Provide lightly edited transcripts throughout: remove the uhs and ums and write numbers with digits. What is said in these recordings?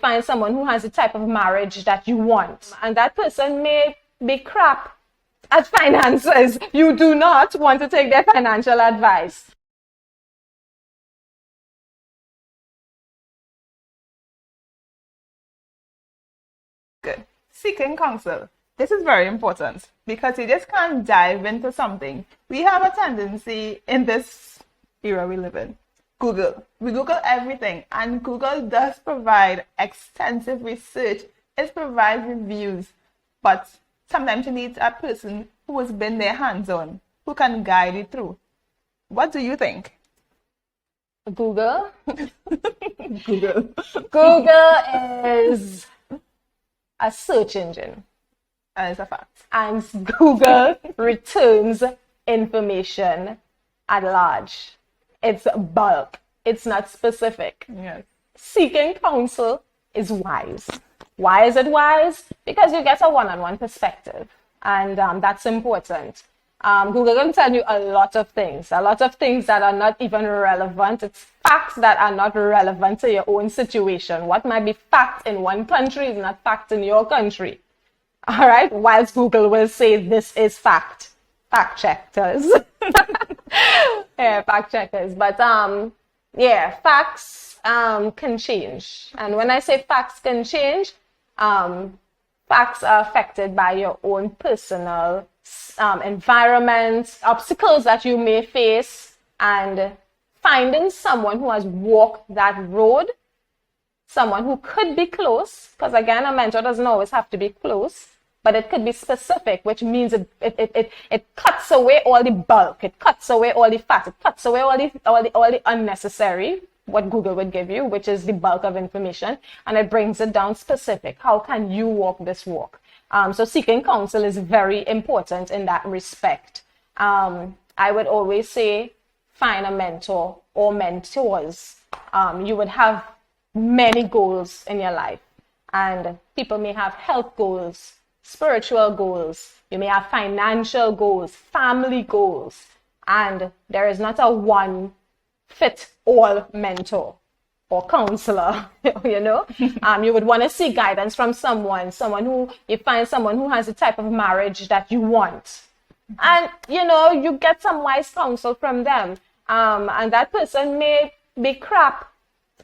find someone who has the type of marriage that you want, and that person may be crap at finances. You do not want to take their financial advice. Good. Seeking counsel. This is very important because you just can't dive into something. We have a tendency in this era we live in. Google. We Google everything, and Google does provide extensive research. It provides reviews, but sometimes you need a person who has been there hands-on, who can guide you through. What do you think? Google? Google. Google is a search engine. And it's a fact. And Google returns information at large. It's bulk. It's not specific. Yes. Seeking counsel is wise. Why is it wise? Because you get a one-on-one perspective. And that's important. Google can tell you a lot of things that are not even relevant. It's facts that are not relevant to your own situation. What might be fact in one country is not fact in your country. All right? Whilst Google will say this is fact. Fact checkers. Yeah, fact checkers. But yeah, facts can change. And when I say facts can change, facts are affected by your own personal environment, obstacles that you may face, and finding someone who has walked that road, someone who could be close, because again, a mentor doesn't always have to be close, but it could be specific, which means it cuts away all the bulk, it cuts away all the fat, it cuts away all the unnecessary, what Google would give you, which is the bulk of information, and it brings it down specific. How can you walk this walk? So seeking counsel is very important in that respect. I would always say find a mentor or mentors. You would have many goals in your life, and people may have health goals, spiritual goals, you may have financial goals, family goals, and there is not a one fit all mentor or counselor. You know, you would want to seek guidance from someone who you find someone who has the type of marriage that you want, and you know, you get some wise counsel from them, and that person may be crap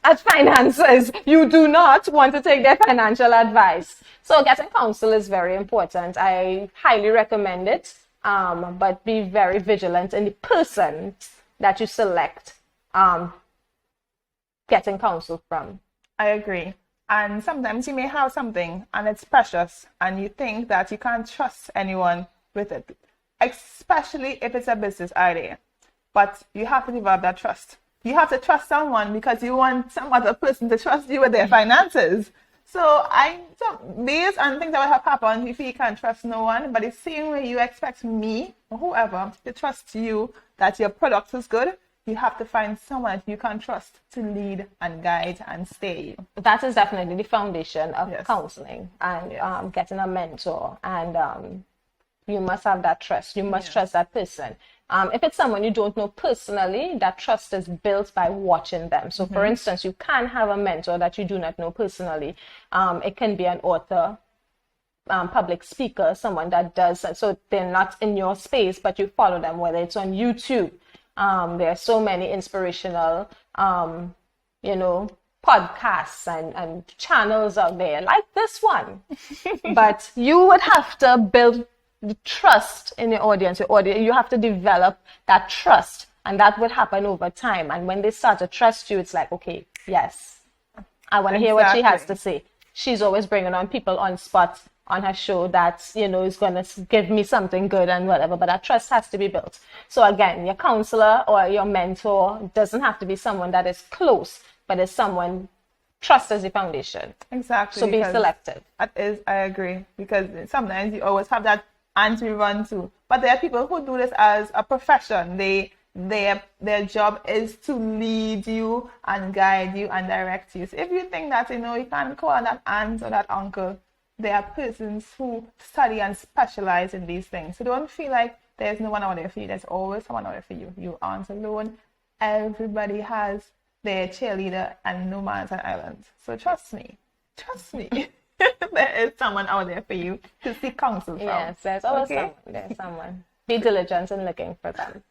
at finances. You do not want to take their financial advice. So getting counsel is very important. I highly recommend it, but be very vigilant in the person that you select getting counsel from. I agree. And sometimes you may have something and it's precious and you think that you can't trust anyone with it, especially if it's a business idea. But you have to develop that trust. You have to trust someone because you want some other person to trust you with their finances. So based on things that will have happened, you feel you can't trust no one, but the same way you expect me or whoever to trust you that your product is good, you have to find someone that you can trust to lead and guide and stay you. That is definitely the foundation of yes. counseling and yes. Getting a mentor. And you must have that trust. You must yes. trust that person. If it's someone you don't know personally, that trust is built by watching them. So, for instance, you can have a mentor that you do not know personally. It can be an author, public speaker, someone that does, so they're not in your space, but you follow them, whether it's on YouTube. There are so many inspirational, podcasts and channels out there like this one. But you would have to build the trust in your audience. You have to develop that trust, and that would happen over time. And when they start to trust you, it's like, okay, yes, I want to hear what she has to say. She's always bringing on people on spot on her show that, is going to give me something good and whatever, but that trust has to be built. So again, your counselor or your mentor doesn't have to be someone that is close, but is someone, trust as the foundation. Exactly. So be selective. I agree, because sometimes you always have that aunt we run to, but there are people who do this as a profession. Their job is to lead you and guide you and direct you. So if you think that, you can't call on that aunt or that uncle, there are persons who study and specialize in these things. So don't feel like there's no one out there for you. There's always someone out there for you. You aren't alone. Everybody has their cheerleader, and no man's an island. So trust me. trust me, there is someone out there for you to seek counsel from. Yes, there's always Okay? someone. There's someone. Be diligent in looking for them.